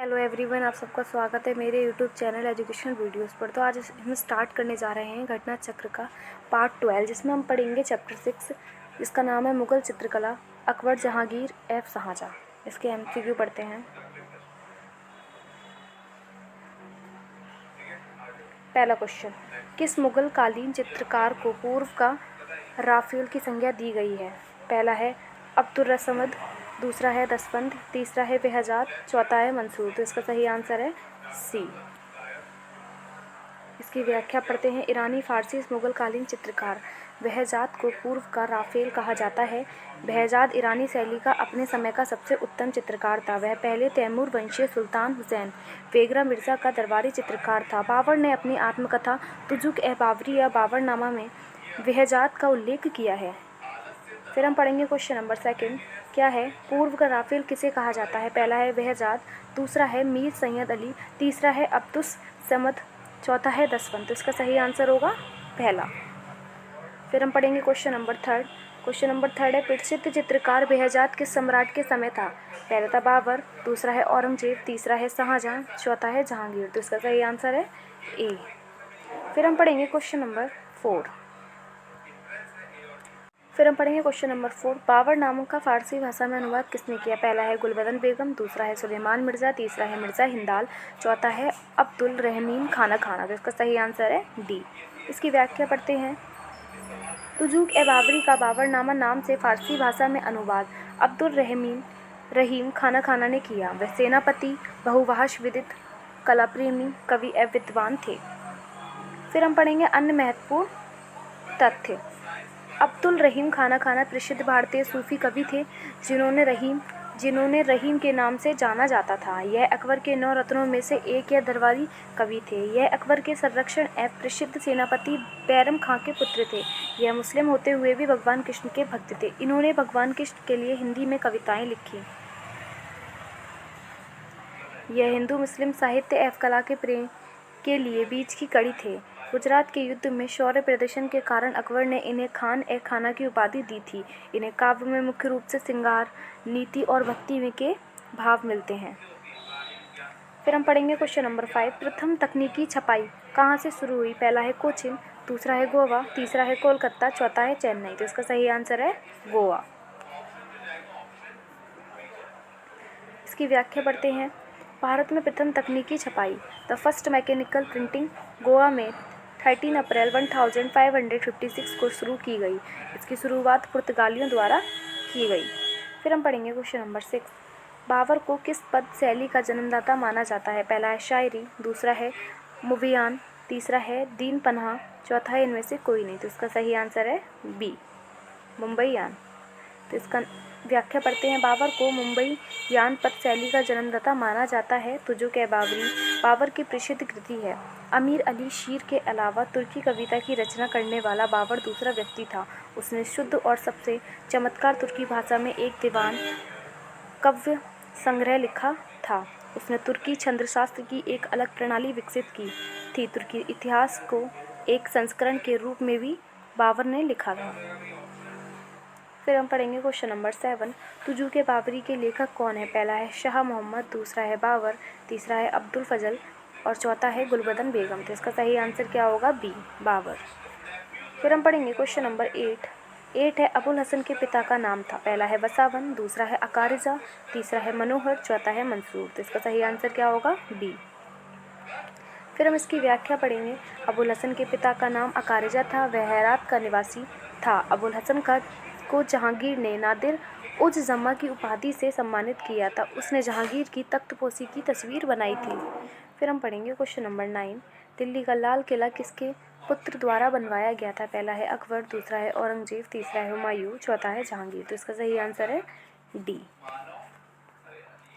Hello everyone, आप सबका स्वागत है मेरे यूट्यूब चैनल एजुकेशनल वीडियोस पर। तो आज हम स्टार्ट करने जा रहे हैं घटना चक्र का पार्ट 12, जिसमें हम पढ़ेंगे चैप्टर 6, जिसका नाम है मुगल चित्रकला, अकबर, जहांगीर एफ शाहजहां। इसके एमसीक्यू पढ़ते हैं। पहला क्वेश्चन, किस मुगल कालीन चित्रकार को पूर्व का राफेल की संज्ञा दी गई है? पहला है अब्दुर्रसमद, दूसरा है दसवंत, तीसरा है बेहजाद, चौथा है मंसूर। तो इसका सही आंसर है सी। इसकी व्याख्या पढ़ते हैं। ईरानी फारसी मुगल कालीन चित्रकार बेहजाद को पूर्व का राफेल कहा जाता है। बेहजाद ईरानी शैली का अपने समय का सबसे उत्तम चित्रकार था। वह पहले तैमूर वंशीय सुल्तान हुसैन बेगरा मिर्ज़ा का दरबारी चित्रकार था। बाबर ने अपनी आत्मकथा तुजुक-ए-बाबरी या बाबरनामा में बेहजाद का उल्लेख किया है। फिर हम पढ़ेंगे क्वेश्चन नंबर 2, क्या है पूर्व का राफेल किसे कहा जाता है? पहला है बेहजाद, दूसरा है मीर सैयद अली, तीसरा है अब्दुस समद, चौथा है दसवंत। तो इसका सही आंसर होगा पहला। फिर हम पढ़ेंगे क्वेश्चन नंबर 3। क्वेश्चन नंबर 3 है प्रसिद्ध चित्रकार बेहजाद किस सम्राट के समय था? पहला था बाबर, दूसरा है औरंगजेब, तीसरा है शाहजहां, चौथा है जहांगीर। तो इसका सही आंसर है ए। फिर हम पढ़ेंगे क्वेश्चन नंबर 4। बाबर नामों का फारसी भाषा में अनुवाद किसने किया? पहला है गुलबदन बेगम, दूसरा है सुलेमान मिर्ज़ा, तीसरा है मिर्ज़ा हिंदाल, चौथा है अब्दुल रहमीन खाना खाना। तो इसका सही आंसर है डी। इसकी व्याख्या पढ़ते हैं। तुजुक-ए-बाबरी का बाबरनामा नाम से फारसी भाषा में अनुवाद अब्दुल रहीम खाना खाना ने किया। वह सेनापति, बहुभाषा विदित, कलाप्रेमी, कवि एवं विद्वान थे। फिर हम पढ़ेंगे अन्य महत्वपूर्ण तथ्य। अब्दुल रहीम खाना खाना प्रसिद्ध भारतीय सूफी कवि थे जिन्होंने रहीम के नाम से जाना जाता था। यह अकबर के 9 रत्नों में से एक या दरबारी कवि थे। यह अकबर के संरक्षण एवं प्रसिद्ध सेनापति बैरम खां के पुत्र थे। यह मुस्लिम होते हुए भी भगवान कृष्ण के भक्त थे। इन्होंने भगवान कृष्ण के लिए हिंदी में कविताएं लिखी। यह हिंदू मुस्लिम साहित्य एवं कला के प्रेम के लिए बीच की कड़ी थे। गुजरात के युद्ध में शौर्य प्रदर्शन के कारण अकबर ने इन्हें खान-ए-खाना की उपाधि दी थी। इन्हें काव्य में मुख्य रूप से श्रृंगार, नीति और भक्ति में के भाव मिलते हैं। फिर हम पढ़ेंगे क्वेश्चन नंबर 5। प्रथम तकनीकी छपाई कहाँ से शुरू हुई? पहला है कोचिन, दूसरा है गोवा, तीसरा है कोलकाता, चौथा है चेन्नई। तो इसका सही आंसर है गोवा। इसकी व्याख्या पढ़ते हैं। भारत में प्रथम तकनीकी छपाई the first mechanical printing Goa में 13 अप्रैल 1556 को शुरू की गई। इसकी शुरुआत पुर्तगालियों द्वारा की गई। फिर हम पढ़ेंगे क्वेश्चन नंबर 6। बाबर को किस पद शैली का जन्मदाता माना जाता है? पहला है शायरी, दूसरा है मुवियान, तीसरा है दीन पन्हा, चौथा है इनमें से कोई नहीं। तो इसका सही आंसर है बी, मुंबईयान। तो इसका व्याख्या पढ़ते हैं। बाबर को मुंबईयान पद शैली का जन्मदाता माना जाता है। तुजुक-ए-बाबरी बाबर की प्रसिद्ध कृति है। अमीर अली शीर के अलावा तुर्की कविता की रचना करने वाला बाबर दूसरा व्यक्ति था। उसने शुद्ध और सबसे चमत्कार तुर्की भाषा में एक दीवान काव्य संग्रह लिखा था। उसने तुर्की छंदशास्त्र की एक अलग प्रणाली विकसित की थी। तुर्की इतिहास को एक संस्करण के रूप में भी बाबर ने लिखा था। फिर हम पढ़ेंगे क्वेश्चन नंबर 7। तुजुक-ए-बाबरी के लेखक कौन है? पहला है शाह मोहम्मद, दूसरा है बाबर, तीसरा है अब्दुल फजल और चौथा है गुलबदन बेगम। तो इसका सही आंसर क्या होगा? बी, बाबर। फिर हम पढ़ेंगे क्वेश्चन नंबर 8 है अबुल हसन के पिता का नाम था। पहला है वसावन, दूसरा है अकारिजा, तीसरा है मनोहर, चौथा है मंसूर। तो इसका सही आंसर क्या होगा? बी। फिर हम इसकी व्याख्या पढ़ेंगे। अबुल हसन के पिता का नाम अकारिजा था। वह हेरात का निवासी था। अबुल हसन को जहांगीर ने नादिर उज जमा की उपाधि से सम्मानित किया था। उसने जहांगीर की तख्तपोशी की तस्वीर बनाई थी। फिर हम पढ़ेंगे क्वेश्चन नंबर 9। दिल्ली का लाल किला किसके पुत्र द्वारा बनवाया गया था? पहला है अकबर, दूसरा है औरंगजेब, तीसरा है हुमायूं, चौथा है जहांगीर। तो इसका सही आंसर है डी।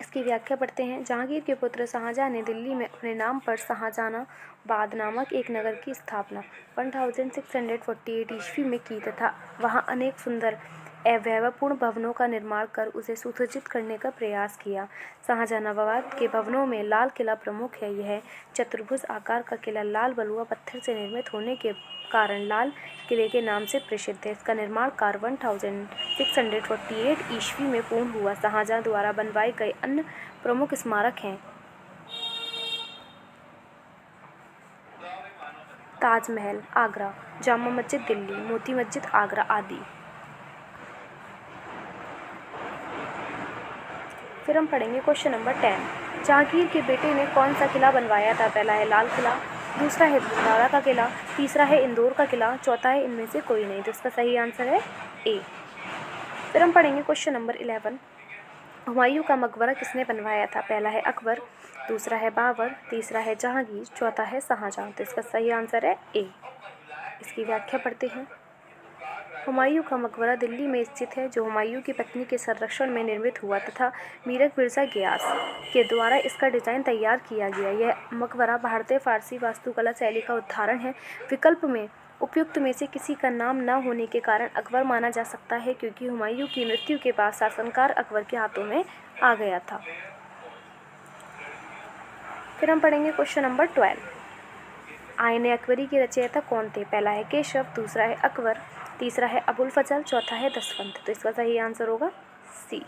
इसकी व्याख्या पढ़ते हैं। जहांगीर के पुत्र शाहजहां ने दिल्ली में अपने नाम पर शाहजहानाबाद नामक एक नगर की स्थापना 1648 ईस्वी में की तथा वहां अनेक सुंदर एवं वैभवपूर्ण भवनों का निर्माण कर उसे सुसज्जित करने का प्रयास किया। शाहजहानाबाद के भवनों में लाल किला प्रमुख है। यह चतुर्भुज आकार का किला लाल बलुआ पत्थर से निर्मित होने के कारण लाल किले के नाम से प्रसिद्ध है। इसका निर्माण कार्य 1648 ईस्वी में पूर्ण हुआ। शाहजहां द्वारा बनवाए गए अन्य प्रमुख स्मारक हैं ताजमहल आगरा, जामा मस्जिद दिल्ली, मोती मस्जिद आगरा आदि। फिर हम पढ़ेंगे क्वेश्चन नंबर 10। जहांगीर के बेटे ने कौन सा किला बनवाया था? पहला है लाल किला, दूसरा है बुखारा का किला, तीसरा है इंदौर का किला, चौथा है इनमें से कोई नहीं। तो इसका सही आंसर है ए। फिर हम पढ़ेंगे क्वेश्चन नंबर 11। हुमायूं का मकबरा किसने बनवाया था? पहला है अकबर, दूसरा है बाबर, तीसरा है जहांगीर, चौथा है शाहजहां। तो इसका सही आंसर है ए। इसकी व्याख्या पढ़ते हैं। हुमायूं का मकबरा दिल्ली में स्थित है, जो हुमायूं की पत्नी के संरक्षण में निर्मित हुआ तथा मीरक मिर्जा गियास के द्वारा इसका डिज़ाइन तैयार किया गया। यह मकबरा भारतीय फारसी वास्तुकला शैली का उदाहरण है। विकल्प में उपयुक्त में से किसी का नाम न होने के कारण अकबर माना जा सकता है, क्योंकि हुमायूं की मृत्यु के बाद शासनकार अकबर के हाथों में आ गया था। फिर हम पढ़ेंगे क्वेश्चन नंबर 12। आईने अकबरी के रचयिता कौन थे? पहला है केशव, दूसरा है अकबर, तीसरा है अबुल फजल, चौथा है दसवंत। तो इसका सही आंसर होगा सी।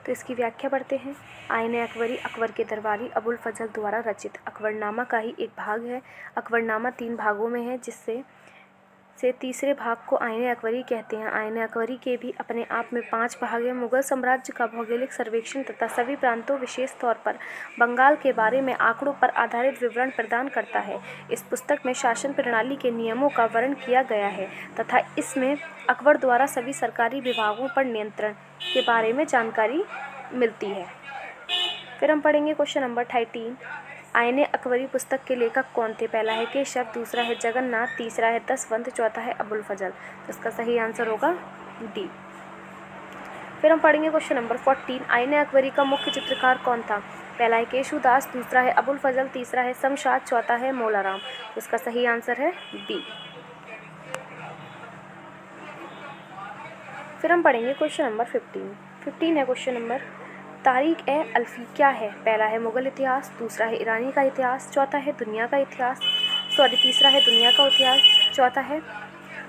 तो इसकी व्याख्या पढ़ते हैं। आईने अकबरी अकबर के दरबारी अबुल फजल द्वारा रचित अकबरनामा का ही एक भाग है। अकबरनामा 3 भागों में है, जिससे तीसरे भाग को आईने अकबरी कहते हैं। आईने अकबरी के भी अपने आप में 5 भाग हैं। मुगल साम्राज्य का भौगोलिक सर्वेक्षण तथा सभी प्रांतों, विशेष तौर पर बंगाल के बारे में आंकड़ों पर आधारित विवरण प्रदान करता है। इस पुस्तक में शासन प्रणाली के नियमों का वर्णन किया गया है तथा इसमें अकबर द्वारा सभी सरकारी विभागों पर नियंत्रण के बारे में जानकारी मिलती है। फिर हम पढ़ेंगे क्वेश्चन नंबर 13। आईने अकबरी पुस्तक के लेखक कौन थे? पहला है केशव, दूसरा है जगन्नाथ, तीसरा है दसवंत, चौथा है अबुल फजल। तो इसका सही आंसर होगा डी। फिर हम पढ़ेंगे क्वेश्चन नंबर 14। आईने अकबरी का मुख्य चित्रकार कौन था? पहला है केशुदास, दूसरा है अबुल फजल, तीसरा है शमशाद, चौथा है मौलाराम। तो इसका सही आंसर है डी। फिर हम पढ़ेंगे क्वेश्चन नंबर 15 है क्वेश्चन नंबर। तारीख-ए-अल्फी क्या है? पहला है मुगल इतिहास, दूसरा है ईरानी का इतिहास, चौथा है दुनिया का इतिहास, तीसरा है दुनिया का इतिहास, चौथा है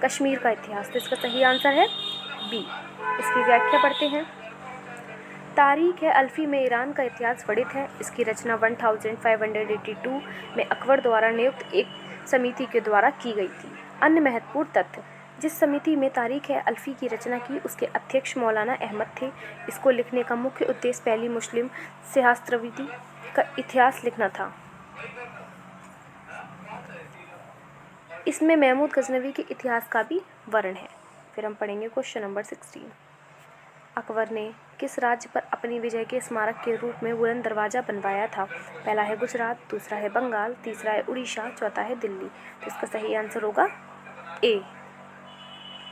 कश्मीर का इतिहास। तो इसका सही आंसर है बी। इसकी व्याख्या पढ़ते हैं। तारीख-ए-अल्फी में ईरान का इतिहास वर्णित है। इसकी रचना 1582 में अकबर द्वारा नियुक्त एक समिति के द्वारा की गई थी। अन्य महत्वपूर्ण तथ्य: जिस समिति में तारीख-ए-अल्फी की रचना की, उसके अध्यक्ष मौलाना अहमद थे। इसको लिखने का मुख्य उद्देश्य पहली मुस्लिम सहस्त्राब्दी का इतिहास लिखना था। इसमें महमूद गजनवी के इतिहास का भी वर्णन है। फिर हम पढ़ेंगे क्वेश्चन नंबर 16। अकबर ने किस राज्य पर अपनी विजय के स्मारक के रूप में बुलंद दरवाज़ा बनवाया था? पहला है गुजरात, दूसरा है बंगाल, तीसरा है उड़ीसा, चौथा है दिल्ली। तो इसका सही आंसर होगा ए।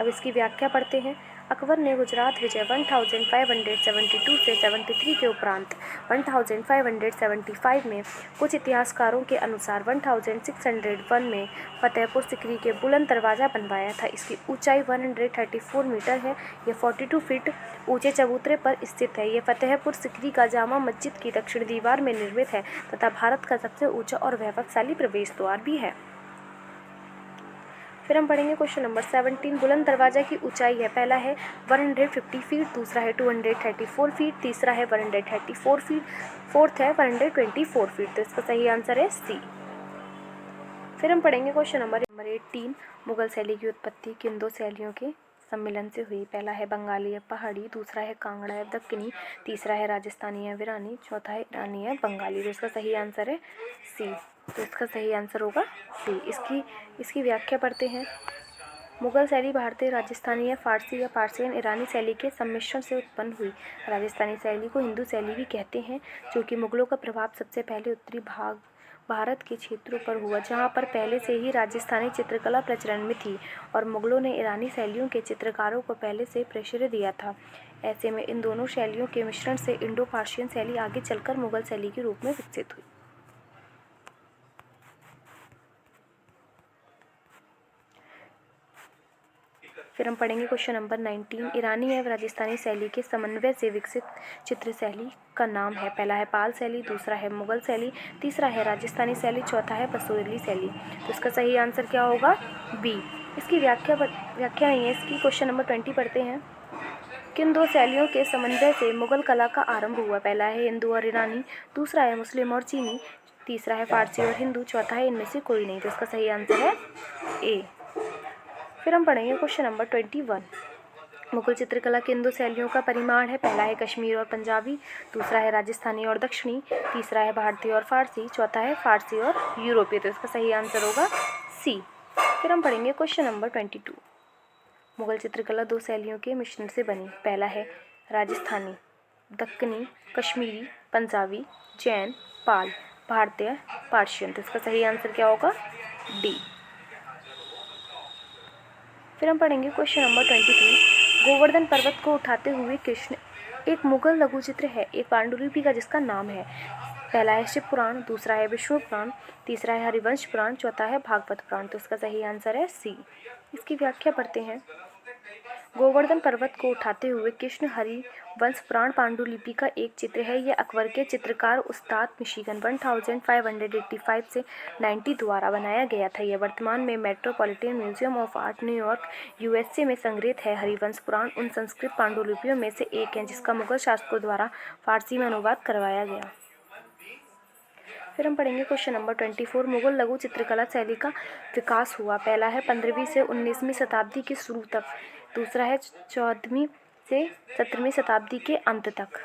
अब इसकी व्याख्या पढ़ते हैं। अकबर ने गुजरात विजय 1572 से 73 के उपरांत 1575 में कुछ इतिहासकारों के अनुसार 1601 में फतेहपुर सिकरी के बुलंद दरवाज़ा बनवाया था। इसकी ऊंचाई 134 मीटर है। यह 42 फीट ऊंचे चबूतरे पर स्थित है। यह फतेहपुर सिकरी का जामा मस्जिद की दक्षिण दीवार में निर्मित है तथा भारत का सबसे ऊंचा और वैभवशाली प्रवेश द्वार भी है। फिर हम पढ़ेंगे क्वेश्चन नंबर 17। बुलंद दरवाज़ा की ऊंचाई है। पहला है 150 फीट, दूसरा है 234 फीट, तीसरा है 134 फीट, फोर्थ है 124 फीट। तो इसका सही आंसर है सी। फिर हम पढ़ेंगे क्वेश्चन नंबर 18। मुगल शैली की उत्पत्ति किन 2 शैलियों के सम्मिलन से हुई? पहला है बंगाली या पहाड़ी, दूसरा है कांगड़ा या दक्कनी, तीसरा है राजस्थानी या वीरानी, चौथा है ईरानी या बंगाली। तो इसका सही आंसर है सी। तो इसका सही आंसर होगा सी। इसकी व्याख्या पढ़ते हैं। मुगल शैली भारतीय, राजस्थानी या फारसी या पारसियन ईरानी शैली के सम्मिश्रण से उत्पन्न हुई। राजस्थानी शैली को हिंदू शैली भी कहते हैं, जो कि मुगलों का प्रभाव सबसे पहले उत्तरी भाग भारत के क्षेत्रों पर हुआ, जहाँ पर पहले से ही राजस्थानी चित्रकला प्रचलन में थी और मुगलों ने ईरानी शैलियों के चित्रकारों को पहले से प्रेषित दिया था। ऐसे में इन दोनों शैलियों के मिश्रण से इंडो पर्शियन शैली आगे चलकर मुगल शैली के रूप में विकसित हुई। फिर हम पढ़ेंगे क्वेश्चन नंबर 19। ईरानी एवं राजस्थानी शैली के समन्वय से विकसित चित्र शैली का नाम है। पहला है पाल शैली, दूसरा है मुगल शैली, तीसरा है राजस्थानी शैली, चौथा है बसोहली शैली। तो इसका सही आंसर क्या होगा? बी। इसकी व्याख्या नहीं है। इसकी क्वेश्चन नंबर 20 पढ़ते हैं। किन 2 शैलियों के समन्वय से मुगल कला का आरंभ हुआ? पहला है हिंदू और ईरानी, दूसरा है मुस्लिम और चीनी, तीसरा है फारसी और हिंदू, चौथा है इनमें से कोई नहीं। तो इसका सही आंसर है ए। फिर हम पढ़ेंगे क्वेश्चन नंबर 21। मुगल चित्रकला के इन 2 शैलियों का परिमाण है। पहला है कश्मीर और पंजाबी, दूसरा है राजस्थानी और दक्षिणी, तीसरा है भारतीय और फारसी, चौथा है फारसी और यूरोपीय। तो इसका सही आंसर होगा सी। फिर हम पढ़ेंगे क्वेश्चन नंबर 22। मुगल चित्रकला 2 शैलियों के मिश्रण से बनी। पहला है राजस्थानी, दक्कनी, कश्मीरी, पंजाबी, जैन, पाल, भारतीय, पार्शियन। तो इसका सही आंसर क्या होगा? डी। फिर हम पढ़ेंगे क्वेश्चन नंबर 23। गोवर्धन पर्वत को उठाते हुए कृष्ण एक मुगल लघु चित्र है एक पांडुलिपि का जिसका नाम है। पहला है शिव पुराण, दूसरा है विष्णु पुराण, तीसरा है हरिवंश पुराण, चौथा है भागवत पुराण। तो इसका सही आंसर है सी। इसकी व्याख्या पढ़ते हैं। गोवर्धन पर्वत को उठाते हुए कृष्ण हरिवंश पुराण पांडुलिपि का एक चित्र है। यह अकबर के चित्रकार उस्ताद मिशिगन 1585 से 90 द्वारा बनाया गया था। यह वर्तमान में metropolitan museum of art New York USA में संग्रहित है। हरिवंश पुराण उन संस्कृत पांडुलिपियों में से एक है जिसका मुगल शासकों द्वारा फारसी में अनुवाद करवाया गया। फिर हम पढ़ेंगे क्वेश्चन नंबर 24। मुगल लघु चित्रकला शैली का विकास हुआ। पहला है 15वीं से 19वीं शताब्दी के शुरू तक, दूसरा है 14वीं से 17वीं शताब्दी के अंत तक,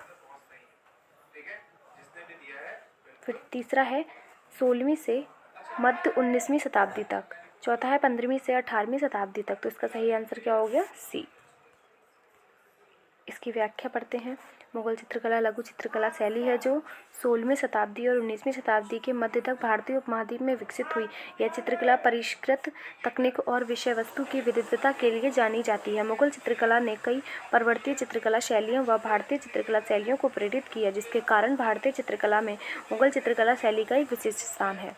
फिर तीसरा है 16वीं से मध्य 19वीं शताब्दी तक, चौथा है 15वीं से 18वीं शताब्दी तक। तो इसका सही आंसर क्या हो गया? सी। इसकी व्याख्या पढ़ते हैं। मुगल चित्रकला लघु चित्रकला शैली है जो 16वीं शताब्दी और 19वीं शताब्दी के मध्य तक भारतीय उपमहाद्वीप में विकसित हुई। यह चित्रकला परिष्कृत तकनीक और विषय वस्तु की विविधता के लिए जानी जाती है। मुगल चित्रकला ने कई पर्वतीय चित्रकला शैलियों व भारतीय चित्रकला शैलियों को प्रेरित किया, जिसके कारण भारतीय चित्रकला में मुगल चित्रकला शैली का एक विशिष्ट स्थान है।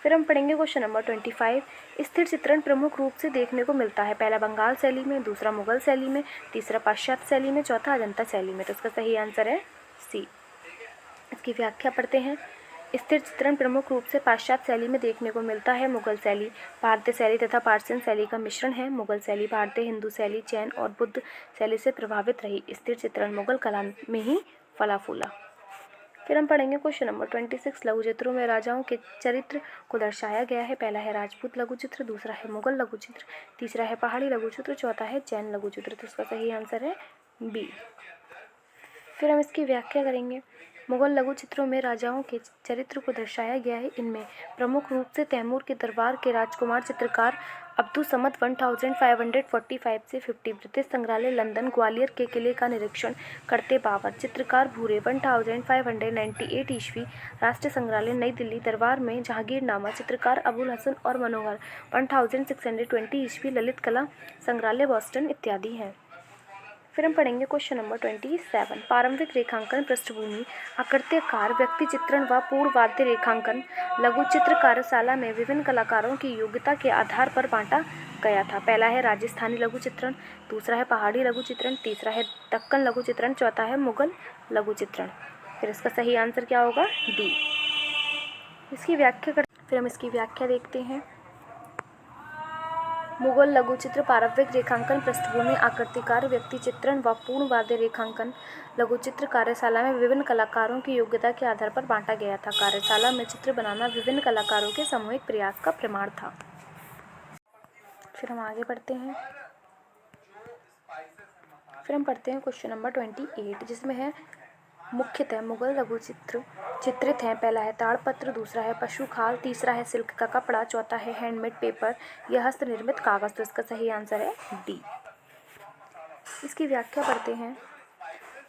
फिर हम पढ़ेंगे क्वेश्चन नंबर 25। स्थिर चित्रण प्रमुख रूप से देखने को मिलता है। पहला बंगाल शैली में, दूसरा मुगल शैली में, तीसरा पाश्चात्य शैली में, चौथा अजंता शैली में। तो इसका सही आंसर है सी। इसकी व्याख्या पढ़ते हैं। स्थिर चित्रण प्रमुख रूप से पाश्चात्य शैली में देखने को मिलता है। मुगल शैली भारतीय शैली तथा पार्सियन शैली का मिश्रण है। मुगल शैली भारतीय, हिंदू शैली, जैन और बुद्ध शैली से प्रभावित रही। स्थिर चित्रण मुगल कला में ही फला फूला। फिर हम पढ़ेंगे क्वेश्चन नंबर 26। लघु चित्रों में राजाओं के चरित्र को दर्शाया गया है। पहला है राजपूत लघु चित्र, दूसरा है मुगल लघु चित्र, तीसरा है पहाड़ी लघु चित्र, चौथा है जैन लघु चित्र। तो इसका सही आंसर है बी। फिर हम इसकी व्याख्या करेंगे। मुगल लघु चित्रों में राजाओं के चरित्र को दर्शाया गया है। इनमें प्रमुख रूप से तैमूर के दरबार के राजकुमार चित्रकार अब्दुसमद 1545 से 50, ब्रिटिश संग्रहालय लंदन, ग्वालियर के किले का निरीक्षण करते बाबर, चित्रकार भूरे 1598 ईस्वी, राष्ट्रीय संग्रहालय नई दिल्ली दरबार में जहांगीरनामा, चित्रकार अबुल हसन और मनोहर 1620 ईस्वी, ललित कला संग्रहालय बोस्टन इत्यादि हैं। फिर हम पढ़ेंगे क्वेश्चन नंबर 27। प्रारंभिक रेखांकन पृष्ठभूमि, आकृत्याकार, व्यक्ति चित्रण व पूर्ण वाद्य रेखांकन लघु चित्र कार्यशाला में विभिन्न कलाकारों की योग्यता के आधार पर बांटा गया था। पहला है राजस्थानी लघु चित्रण, दूसरा है पहाड़ी लघु चित्रण, तीसरा है दक्कन लघु चित्रण, चौथा है मुगल लघु चित्रण। फिर इसका सही आंसर क्या होगा? डी। इसकी व्याख्या फिर हम इसकी व्याख्या देखते हैं। मुगल लघु चित्र प्रारंभिक रेखांकन पृष्ठभूमि, आकृतिकार, व्यक्ति चित्रण व पूर्ण वाद्य रेखांकन लघु चित्र कार्यशाला में विभिन्न कलाकारों की योग्यता के आधार पर बांटा गया था। कार्यशाला में चित्र बनाना विभिन्न कलाकारों के सामूहिक प्रयास का प्रमाण था। फिर हम आगे बढ़ते हैं। फिर हम पढ़ते हैं क्वेश्चन नंबर 28, जिसमें है मुख्यतः मुगल लघु चित्र चित्रित हैं। पहला है ताड़पत्र, दूसरा है पशु खाल, तीसरा है सिल्क का कपड़ा, चौथा है हैंडमेड पेपर, यह हस्त निर्मित कागज। तो इसका सही आंसर है डी। इसकी व्याख्या पढ़ते हैं।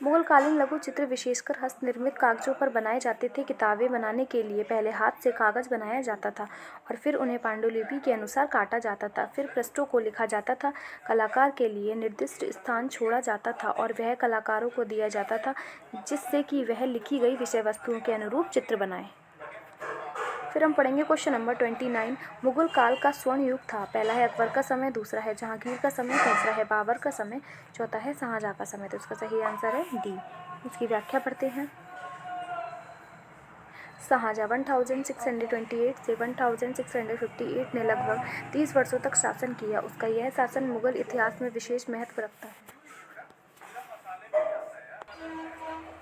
मुगल कालीन लघु चित्र विशेषकर हस्त निर्मित कागजों पर बनाए जाते थे। किताबें बनाने के लिए पहले हाथ से कागज बनाया जाता था और फिर उन्हें पांडुलिपि के अनुसार काटा जाता था। फिर पृष्ठों को लिखा जाता था। कलाकार के लिए निर्दिष्ट स्थान छोड़ा जाता था और वह कलाकारों को दिया जाता था जिससे कि वह लिखी गई विषय वस्तुओं के अनुरूप चित्र बनाए। फिर हम पढ़ेंगे क्वेश्चन नंबर 29। मुगल काल का स्वर्ण युग था। पहला है अकबर का समय, दूसरा है जहांगीर का समय, तीसरा है बाबर का समय, चौथा है शाहजहां का समय। तो इसका सही आंसर है डी। इसकी व्याख्या पढ़ते हैं। शाहजहां 1628 से 1658 ने लगभग 30 वर्षों तक शासन किया। उसका यह शासन मुगल इतिहास में विशेष महत्व रखता है।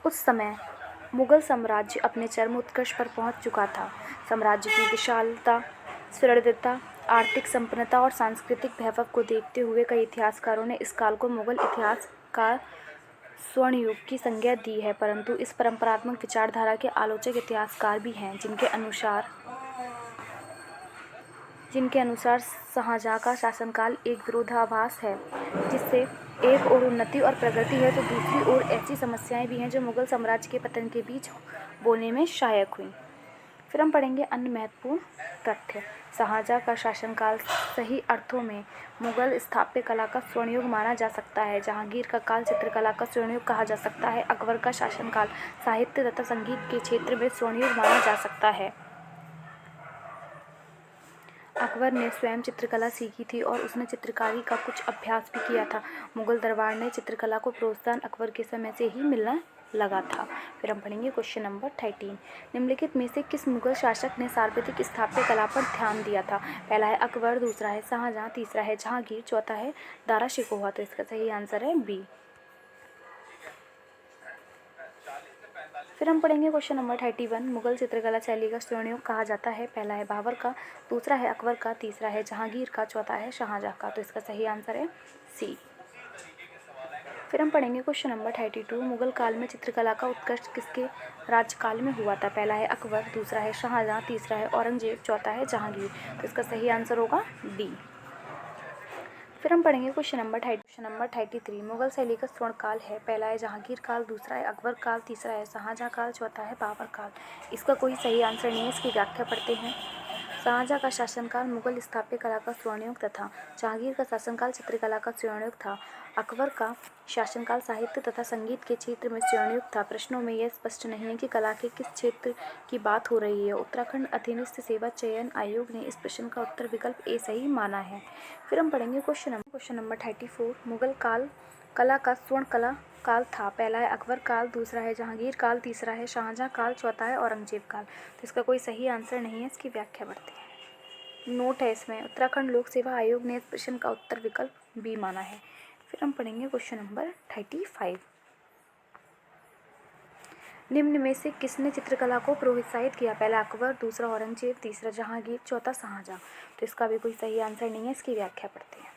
उस समय मुगल साम्राज्य अपने चरम उत्कर्ष पर पहुंच चुका था। साम्राज्य की विशालता, सुदृढ़ता, आर्थिक संपन्नता और सांस्कृतिक वैभव को देखते हुए कई इतिहासकारों ने इस काल को मुगल इतिहास का स्वर्ण युग की संज्ञा दी है, परंतु इस परंपरात्मक विचारधारा के आलोचक इतिहासकार भी हैं जिनके अनुसार शाहजहाँ का शासनकाल एक विरोधाभास है, जिससे एक ओर उन्नति और प्रगति है तो दूसरी ओर ऐसी समस्याएं भी हैं जो मुगल साम्राज्य के पतन के बीच बोने में सहायक हुई। फिर हम पढ़ेंगे अन्य महत्वपूर्ण तथ्य। शाहजहाँ का शासनकाल सही अर्थों में मुगल स्थापत्य कला का स्वर्ण युग माना जा सकता है। जहांगीर का काल चित्रकला का स्वर्ण युग कहा जा सकता है। अकबर का शासनकाल साहित्य तथा संगीत के क्षेत्र में स्वर्ण युग माना जा सकता है। अकबर ने स्वयं चित्रकला सीखी थी और उसने चित्रकारी का कुछ अभ्यास भी किया था। मुगल दरबार ने चित्रकला को प्रोत्साहन अकबर के समय से ही मिलने लगा था। फिर हम पढ़ेंगे क्वेश्चन नंबर 13। निम्नलिखित में से किस मुगल शासक ने सार्वत्रिक स्थापत्य कला पर ध्यान दिया था? पहला है अकबर, दूसरा है शाहजहाँ, तीसरा है जहांगीर, चौथा है दारा शिकोह। तो इसका सही आंसर है बी। फिर हम पढ़ेंगे क्वेश्चन नंबर 31। मुगल चित्रकला शैली का स्वर्ण युग कहा जाता है? पहला है बाबर का, दूसरा है अकबर का, तीसरा है जहांगीर का, चौथा है शाहजहाँ का। तो इसका सही आंसर है सी। फिर हम पढ़ेंगे क्वेश्चन नंबर 32। मुगल काल में चित्रकला का उत्कर्ष किसके राज्यकाल में हुआ था? पहला है अकबर, दूसरा है शाहजहाँ, तीसरा है औरंगजेब, चौथा है जहांगीर। तो इसका सही आंसर होगा डी। फिर हम पढ़ेंगे क्वेश्चन नंबर 33। मुगल शैली का स्वर्ण काल है? पहला है जहांगीर काल, दूसरा है अकबर काल, तीसरा है शाहजहाँ काल, चौथा है बाबर काल। इसका कोई सही आंसर नहीं है, इसकी व्याख्या पढ़ते हैं। शाहजहाँ का शासनकाल मुगल स्थापत्य कला का स्वर्ण युग तथा जहांगीर का शासनकाल चित्रकला का स्वर्ण युग था। अकबर का शासनकाल साहित्य तथा संगीत के क्षेत्र में स्वर्ण युग था। प्रश्नों में यह स्पष्ट नहीं है कि कला के किस क्षेत्र की बात हो रही है। उत्तराखंड अधीनस्थ सेवा चयन आयोग ने इस प्रश्न का उत्तर विकल्प ए सही माना है। फिर हम पढ़ेंगे क्वेश्चन नंबर 34। मुगल कला का स्वर्ण कला काल था? पहला है अकबर काल, दूसरा है जहांगीर काल, तीसरा है शाहजहाँ काल, चौथा है औरंगजेब काल। तो इसका कोई सही आंसर नहीं है, इसकी व्याख्या बढ़ते हैं। नोट है इसमें, उत्तराखंड लोक सेवा आयोग ने इस प्रश्न का उत्तर विकल्प बी माना है। फिर हम पढ़ेंगे क्वेश्चन नंबर 35। निम्न में से किसने चित्रकला को प्रोत्साहित किया? पहला अकबर, दूसरा औरंगजेब, तीसरा जहांगीर, चौथा शाहजहाँ। तो इसका भी कोई सही आंसर नहीं है, इसकी व्याख्या पढ़ते हैं।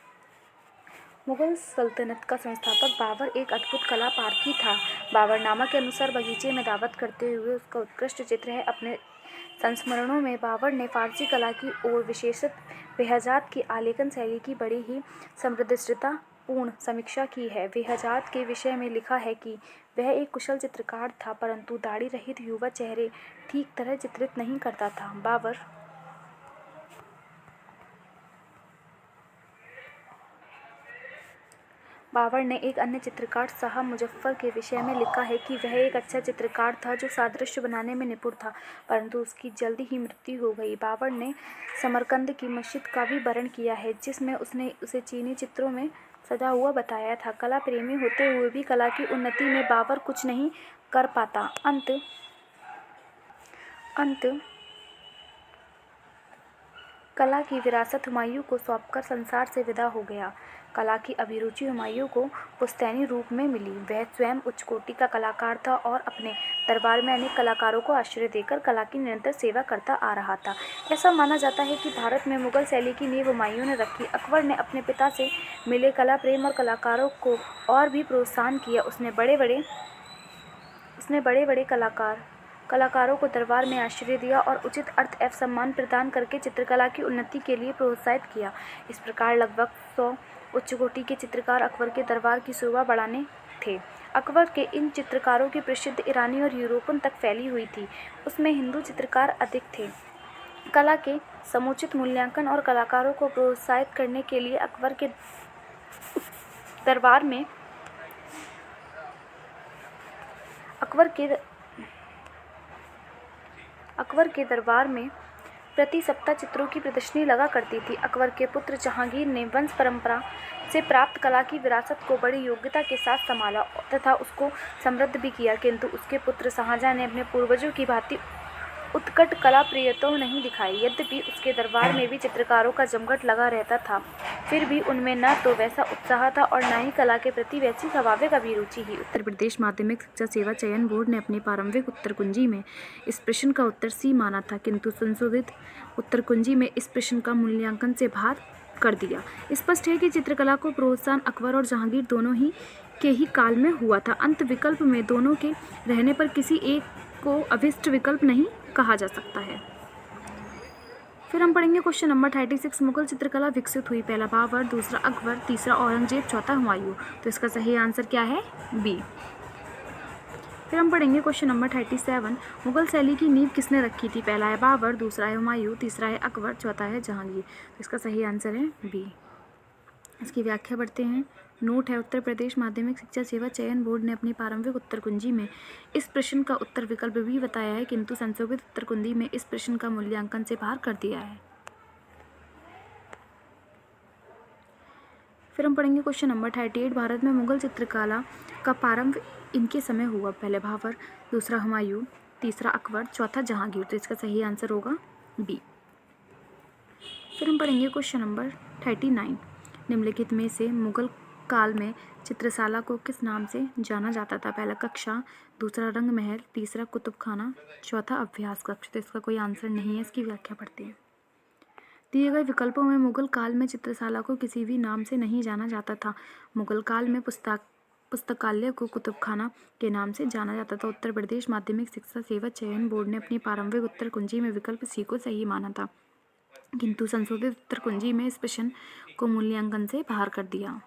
मुगल सल्तनत का संस्थापक बाबर एक अद्भुत कला पारखी था। बाबरनामा के अनुसार बगीचे में दावत करते हुए उसका उत्कृष्ट चित्र है। अपने संस्मरणों में बाबर ने फारसी कला की ओर विशेषतः बेहजाद की आलेखन शैली की बड़ी ही समृद्धता-पूर्ण समीक्षा की है। बेहजाद के विषय में लिखा है कि वह एक कुशल चित्रकार था, परंतु दाढ़ी रहित युवा चेहरे ठीक तरह चित्रित नहीं करता था। बाबर ने एक अन्य चित्रकार शाह मुजफ्फर के विषय में लिखा है कि वह एक अच्छा चित्रकार था जो सादृश्य बनाने में निपुण था, परंतु उसकी जल्दी ही मृत्यु हो गई। बाबर ने समरकंद की मस्जिद का भी वर्णन किया है, जिसमें उसने उसे चीनी चित्रों में सजा हुआ बताया था। कला प्रेमी होते हुए भी कला की उन्नति में बाबर कुछ नहीं कर पाता। अंत कला की विरासत हुमायूं को सौंपकर संसार से विदा हो गया। कला की अभिरुचि हुमायूं को पुश्तैनी रूप में मिली। वह स्वयं उच्च कोटि का कलाकार था और अपने दरबार में अनेक कलाकारों को आश्रय देकर कला की निरंतर सेवा करता आ रहा था। ऐसा माना जाता है कि भारत में मुगल शैली की नींव हुमायूं ने रखी। अकबर ने अपने पिता से मिले कला प्रेम और कलाकारों को और भी प्रोत्साहन किया। उसने बड़े बड़े कलाकारों को दरबार में आश्रय दिया और उचित अर्थ एवं सम्मान प्रदान करके चित्रकला की उन्नति के लिए प्रोत्साहित किया। इस प्रकार लगभग 100 उच्चकोटि के चित्रकार अकबर के दरबार की शोभा बढ़ाने थे। अकबर के इन चित्रकारों की प्रसिद्धि ईरानी और यूरोपन तक फैली हुई थी। उसमें हिंदू चित्रकार अधिक थे। कला के समुचित मूल्यांकन और कलाकारों को प्रोत्साहित करने के लिए अकबर के दरबार में प्रति सप्ताह चित्रों की प्रदर्शनी लगा करती थी। अकबर के पुत्र जहांगीर ने वंश परंपरा से प्राप्त कला की विरासत को बड़ी योग्यता के साथ संभाला तथा उसको समृद्ध भी किया, किंतु उसके पुत्र शाहजहाँ ने अपने पूर्वजों की भांति उत्कट कला प्रिय तो नहीं दिखाई। यद्यपि उसके दरबार में भी चित्रकारों का जमघट लगा रहता था, फिर भी उनमें न तो वैसा उत्साह था और न ही कला के प्रति वैसी स्वाभाविक अभिरुचि ही। उत्तर प्रदेश माध्यमिक शिक्षा सेवा चयन बोर्ड ने अपनी प्रारंभिक उत्तर कुंजी में इस प्रश्न का उत्तर सी माना था, किंतु संशोधित उत्तर कुंजी में इस प्रश्न का मूल्यांकन से बाहर कर दिया। स्पष्ट है कि चित्रकला को प्रोत्साहन अकबर और जहांगीर दोनों ही के ही काल में हुआ था। अंत विकल्प में दोनों के रहने पर किसी एक को अभिष्ट विकल्प नहीं कहा जा सकता है। फिर हम पढ़ेंगे क्वेश्चन नंबर 36। मुगल चित्रकला विकसित हुई, पहला बाबर, दूसरा अकबर, तीसरा औरंगजेब, चौथा हुमायूं। तो इसका सही आंसर क्या है? बी। फिर हम पढ़ेंगे क्वेश्चन नंबर 37। मुगल शैली की नींव किसने रखी थी, पहला है बाबर, दूसरा है हुमायूं, तीसरा है अकबर, चौथा है जहांगीर। तो इसका सही आंसर है बी। इसकी व्याख्या पढ़ते हैं। नोट है, उत्तर प्रदेश माध्यमिक शिक्षा सेवा चयन बोर्ड ने अपनी प्रारंभिक उत्तर कुंजी में इस प्रश्न का उत्तर विकल्प भी बताया है, किंतु संशोधित उत्तर कुंजी में इस प्रश्न का मूल्यांकन से बाहर कर दिया है। फिर हम पढ़ेंगे क्वेश्चन नंबर 38। भारत में मुगल चित्रकला का प्रारंभ इनके समय हुआ, पहले बाबर, दूसरा हुमायूं, तीसरा अकबर, चौथा जहांगीर। तो इसका सही आंसर होगा बी। फिर हम पढ़ेंगे क्वेश्चन नंबर 39। निम्नलिखित में से मुगल काल में चित्रशाला को किस नाम से जाना जाता था, पहला कक्षा, दूसरा रंग महल, तीसरा कुतुबखाना, चौथा अभ्यास कक्ष। तो इसका कोई आंसर नहीं है। इसकी व्याख्या पढ़ते हैं। दिए गए विकल्पों में मुगल काल में चित्रशाला को किसी भी नाम से नहीं जाना जाता था। मुगल काल में पुस्तकालय को कुतुबखाना के नाम से जाना जाता था। उत्तर प्रदेश माध्यमिक शिक्षा सेवा चयन बोर्ड ने अपनी प्रारंभिक उत्तर कुंजी में विकल्प सी को सही माना था, किंतु संशोधित उत्तर कुंजी में इस प्रश्न को मूल्यांकन से बाहर कर दिया।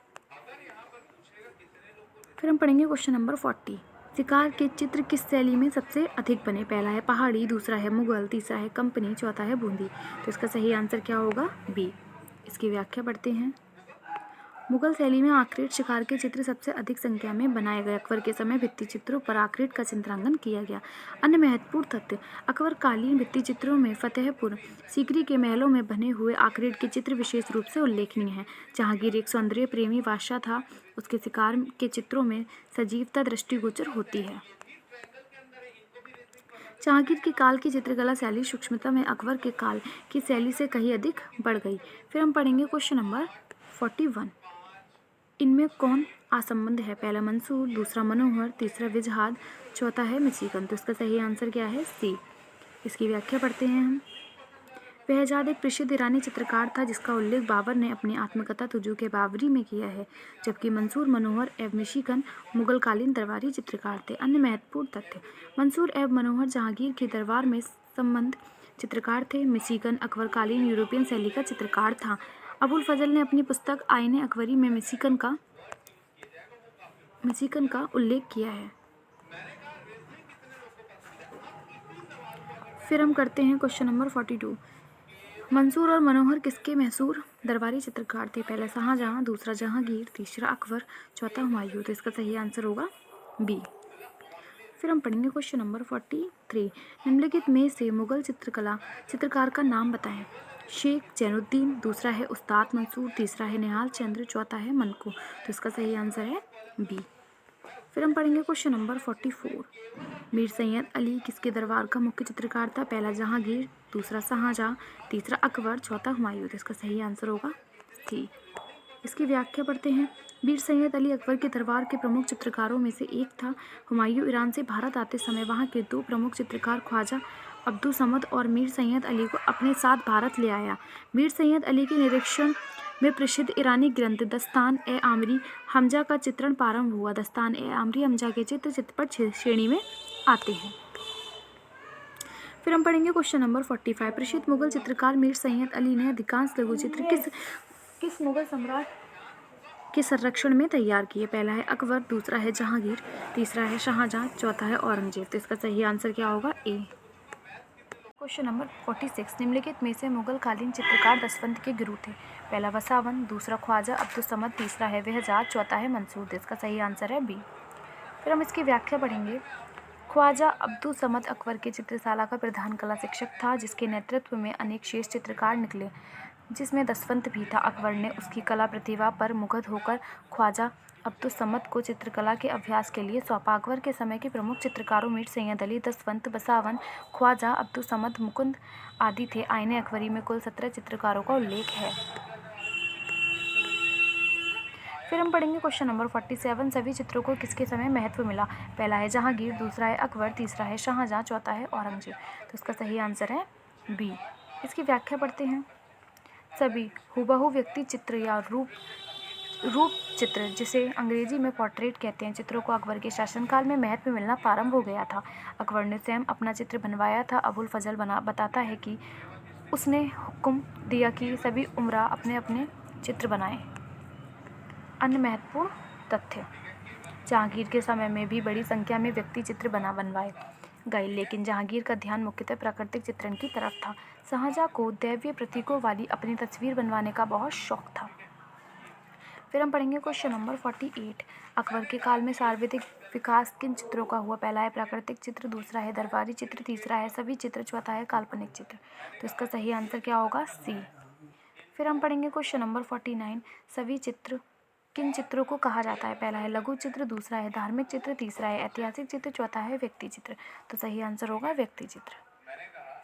फिर हम पढ़ेंगे क्वेश्चन नंबर 40। शिकार के चित्र किस शैली में सबसे अधिक बने, पहला है पहाड़ी, दूसरा है मुगल, तीसरा है कंपनी, चौथा है बूंदी। तो इसका सही आंसर क्या होगा? बी। इसकी व्याख्या पढ़ते हैं। मुगल शैली में आक्रिट शिकार के चित्र सबसे अधिक संख्या में बनाए गए। अकबर के समय भित्ति चित्रों पर आक्रिट का चित्रांकन किया गया। अन्य महत्वपूर्ण तथ्य, अकबर कालीन भित्ति चित्रों में फतेहपुर सीकरी के महलों में बने हुए आक्रिट के चित्र विशेष रूप से उल्लेखनीय हैं। जहांगीर एक सौंदर्य प्रेमी बादशाह था, उसके शिकार के चित्रों में सजीवता दृष्टिगोचर होती है। जहांगीर के काल की चित्रकला शैली सूक्ष्मता में अकबर के काल की शैली से कहीं अधिक बढ़ गई। फिर हम पढ़ेंगे क्वेश्चन नंबर 41। इनमें कौन असंबद्ध है, पहला मंसूर, दूसरा मनोहर, तीसरा विजहाद, चौथा है मिशिगन। तो इसका सही आंसर क्या है? सी। इसकी व्याख्या पढ़ते हैं हम। बेहजाद एक प्रसिद्ध ईरानी चित्रकार था जिसका उल्लेख बाबर ने अपनी आत्मकथा तुजू के बाबरी में किया है, जबकि मंसूर, मनोहर एवं मिशिगन मुगलकालीन दरबारी चित्रकार थे। अन्य महत्वपूर्ण तथ्य, मंसूर एवं मनोहर जहांगीर के दरबार में संबंध चित्रकार थे। मिशिगन अकबरकालीन यूरोपियन शैली का चित्रकार था। अबुल फजल ने अपनी पुस्तक आईने अकबरी में मिशिगन का उल्लेख किया है। फिर हम करते हैं क्वेश्चन नंबर 42। मंसूर और मनोहर किसके मशहूर दरबारी चित्रकार थे, पहला शाहजहां, दूसरा जहांगीर, तीसरा अकबर, चौथा हुमायूं। तो इसका सही आंसर होगा बी। फिर हम पढ़ेंगे क्वेश्चन नंबर 43। निम्नलिखित में से मुगल चित्रकार का नाम बताएं। शेख जैनुद्दीन, दूसरा है उस्ताद मंसूर, तीसरा है निहाल चंद्र, चौथा है मनकू। तो इसका सही आंसर है बी। फिर हम पढ़ेंगे क्वेश्चन नंबर 44। मीर सैयद अली किसके दरबार का मुख्य चित्रकार था, पहला जहांगीर, दूसरा शाहजहां, तीसरा अकबर, चौथा हुमायूं। तो इसका सही आंसर होगा सी। इसकी व्याख्या पढ़ते हैं। मीर सैयद अली अकबर के दरबार के प्रमुख चित्रकारों में से एक था। हुमायूं ईरान से भारत आते समय वहाँ के दो प्रमुख चित्रकार ख्वाजा अब्दुल समद और मीर सैयद अली को अपने साथ भारत ले आया। मीर सैयद अली के निरीक्षण में प्रसिद्ध ईरानी ग्रंथ दस्तान ए आमरी हमजा का चित्रण प्रारंभ हुआ। दस्तान ए आमरी हमजा के चित्र चित्रपट श्रेणी में आते हैं। फिर हम पढ़ेंगे क्वेश्चन नंबर 45। प्रसिद्ध मुगल चित्रकार मीर सैयद अली ने अधिकांश लघुचित्र किस मुगल सम्राट के संरक्षण में तैयार किए, पहला है अकबर, दूसरा है जहांगीर, तीसरा है शाहजहां, चौथा है औरंगजेब। तो इसका सही आंसर क्या होगा? ए। Question number 46। निम्नलिखित में से मुगल कालीन चित्रकार दसवंत के गुरु थे, पहला वसावन, दूसरा ख्वाजा अब्दुल समद, तीसरा है बेहजाद, चौथा है मंसूर। इसका सही आंसर है बी। फिर हम इसकी व्याख्या पढ़ेंगे। ख्वाजा अब्दुल समद अकबर के चित्रशाला का प्रधान कला शिक्षक था, जिसके नेतृत्व में अनेक श्रेष्ठ चित्रकार निकले, जिसमें दसवंत भी था। अकबर ने उसकी कला प्रतिभा पर मुग्ध होकर ख्वाजा अब्दुल समद को चित्रकला के अभ्यास के लिए सौंपा। अकबर के समय के प्रमुख चित्रकारों मीर सैयद अली, दसवंत, बसावन, ख्वाजा, अब्दुल समद, मुकुंद आदि थे। आईने अकबरी में कुल 17 चित्रकारों का उल्लेख है। फिर हम पढ़ेंगे क्वेश्चन नंबर 47। सभी चित्रों को किसके समय महत्व मिला? पहला है जहांगीर, दूसरा है अकबर, तीसरा है शाहजहां, चौथा है औरंगजेब। तो इसका सही आंसर है बी। इसकी व्याख्या पढ़ते हैं। सभी हुबहू व्यक्ति चित्र या रूप चित्र, जिसे अंग्रेजी में पोर्ट्रेट कहते हैं, चित्रों को अकबर के शासनकाल में महत्व मिलना प्रारंभ हो गया था। अकबर ने स्वयं अपना चित्र बनवाया था। अबुल फजल बताता है कि उसने हुक्म दिया कि सभी उमरा अपने अपने चित्र बनाएं। अन्य महत्वपूर्ण तथ्य: जहांगीर के समय में भी बड़ी संख्या में व्यक्ति चित्र बनवाए गए, लेकिन जहांगीर का ध्यान मुख्यतः प्राकृतिक चित्रण की तरफ था। शाहजहां को दैवीय प्रतीकों वाली अपनी तस्वीर बनवाने का बहुत शौक था। फिर हम पढ़ेंगे क्वेश्चन नंबर 48। अकबर के काल में सर्वाधिक विकास किन चित्रों का हुआ? पहला है प्राकृतिक चित्र, दूसरा है दरबारी चित्र, तीसरा है सभी चित्र, चौथा है काल्पनिक चित्र। तो इसका सही आंसर क्या होगा? सी। फिर हम पढ़ेंगे क्वेश्चन नंबर 49। सभी चित्र किन चित्रों को कहा जाता है? पहला है लघु चित्र, दूसरा है धार्मिक चित्र, तीसरा है ऐतिहासिक चित्र, चौथा है व्यक्ति चित्र। तो सही आंसर होगा व्यक्ति चित्र।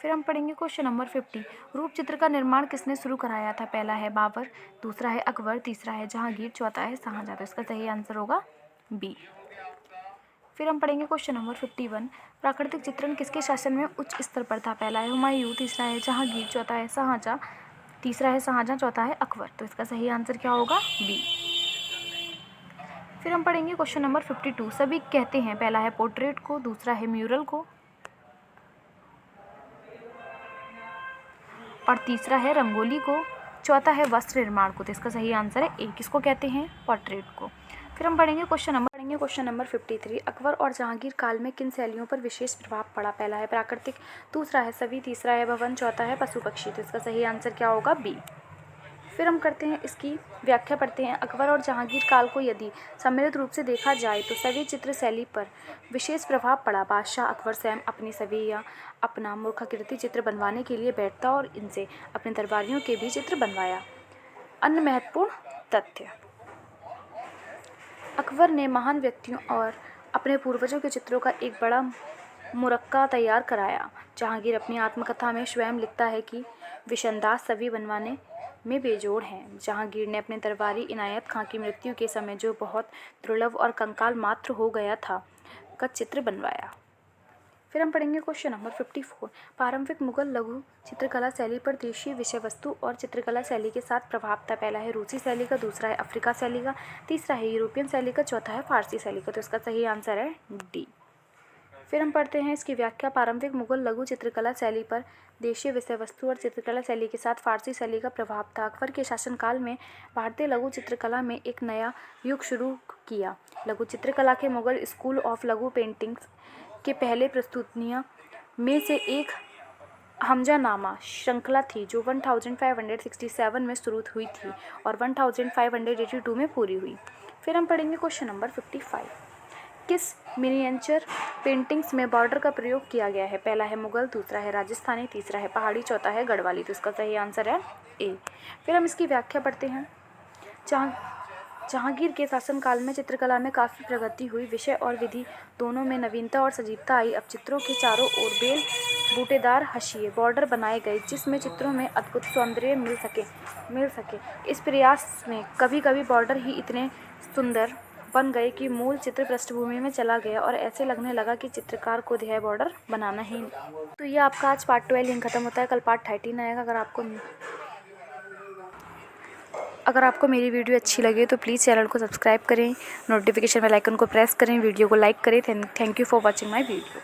फिर हम पढ़ेंगे क्वेश्चन नंबर 50। रूप चित्र का निर्माण किसने शुरू कराया था? पहला है बाबर, दूसरा है अकबर, तीसरा है जहांगीर, चौथा है शाहजहां। तो इसका सही आंसर होगा बी। फिर हम पढ़ेंगे क्वेश्चन नंबर 51। प्राकृतिक चित्रण किसके शासन में उच्च स्तर पर था? पहला है हुमायूं, तीसरा है जहांगीर, चौथा है शाहजहां, तीसरा है शाहजहां, चौथा है अकबर। तो इसका सही आंसर क्या होगा? बी। फिर हम पढ़ेंगे क्वेश्चन नंबर 52। सभी कहते हैं, पहला है पोर्ट्रेट को, दूसरा है म्यूरल को और तीसरा है रंगोली को, चौथा है वस्त्र निर्माण को। तो इसका सही आंसर है ए। किसको कहते हैं? पोर्ट्रेट को। फिर हम पढ़ेंगे क्वेश्चन नंबर 53। अकबर और जहांगीर काल में किन शैलियों पर विशेष प्रभाव पड़ा? पहला है प्राकृतिक, दूसरा है सभी, तीसरा है भवन, चौथा है पशु पक्षी। तो इसका सही आंसर क्या होगा? बी। फिर हम करते हैं इसकी व्याख्या पढ़ते हैं। अकबर और जहांगीर काल को यदि सम्मिलित रूप से देखा जाए तो सभी चित्र शैली पर विशेष प्रभाव पड़ा। बादशाह अकबर स्वयं अपनी सभी या अपना मूर्खाकृति चित्र बनवाने के लिए बैठता और इनसे अपने दरबारियों के भी चित्र बनवाया। अन्य महत्वपूर्ण तथ्य: अकबर ने महान व्यक्तियों और अपने पूर्वजों के चित्रों का एक बड़ा मुरक्का तैयार कराया। जहांगीर अपनी आत्मकथा में स्वयं लिखता है कि विशनदास सभी बनवाने में बेजोड़ हैं। जहांगीर ने अपने दरबारी इनायत खां की मृत्यु के समय जो बहुत दुर्लभ और कंकाल मात्र हो गया था का चित्र बनवाया। फिर हम पढ़ेंगे क्वेश्चन नंबर 54। पारंपरिक मुगल लघु चित्रकला शैली पर देशीय विषय वस्तु और चित्रकला शैली के साथ प्रभाव था। पहला है रूसी शैली का, दूसरा है अफ्रीका शैली का, तीसरा है यूरोपियन शैली का, चौथा है फारसी शैली का। तो इसका सही आंसर है डी। फिर हम पढ़ते हैं इसकी व्याख्या। पारंपरिक मुगल लघु चित्रकला शैली पर देशीय विषय वस्तु और चित्रकला शैली के साथ फारसी शैली का प्रभाव था। अकबर के शासनकाल में भारतीय लघु चित्रकला में एक नया युग शुरू किया। लघु चित्रकला के मुगल स्कूल ऑफ लघु पेंटिंग्स के पहले प्रस्तुतियों में से एक हमजानामा श्रृंखला थी, जो 1567 में शुरू हुई थी और 1582 में पूरी हुई। फिर हम पढ़ेंगे क्वेश्चन नंबर 55। किस मिनिएचर पेंटिंग्स में बॉर्डर का प्रयोग किया गया है? पहला है मुगल, दूसरा है राजस्थानी, तीसरा है पहाड़ी, चौथा है गढ़वाली। तो इसका सही आंसर है ए। फिर हम इसकी व्याख्या पढ़ते हैं। जहांगीर के शासनकाल में चित्रकला में काफ़ी प्रगति हुई। विषय और विधि दोनों में नवीनता और सजीवता आई। अब चित्रों के चारों ओर बेल बूटेदार हाशिए बॉर्डर बनाए गए, जिसमें चित्रों में अद्भुत सौंदर्य मिल सके। इस प्रयास में कभी कभी बॉर्डर ही इतने सुंदर बन गए कि मूल चित्र पृष्ठभूमि में चला गया और ऐसे लगने लगा कि चित्रकार को ध्येय बॉर्डर बनाना ही। तो ये आपका आज पार्ट 12 यहीं खत्म होता है। कल पार्ट 13 आएगा। अगर आपको मेरी वीडियो अच्छी लगे तो प्लीज़ चैनल को सब्सक्राइब करें, नोटिफिकेशन बेल आइकन को प्रेस करें, वीडियो को लाइक करें। Thank you for watching my video.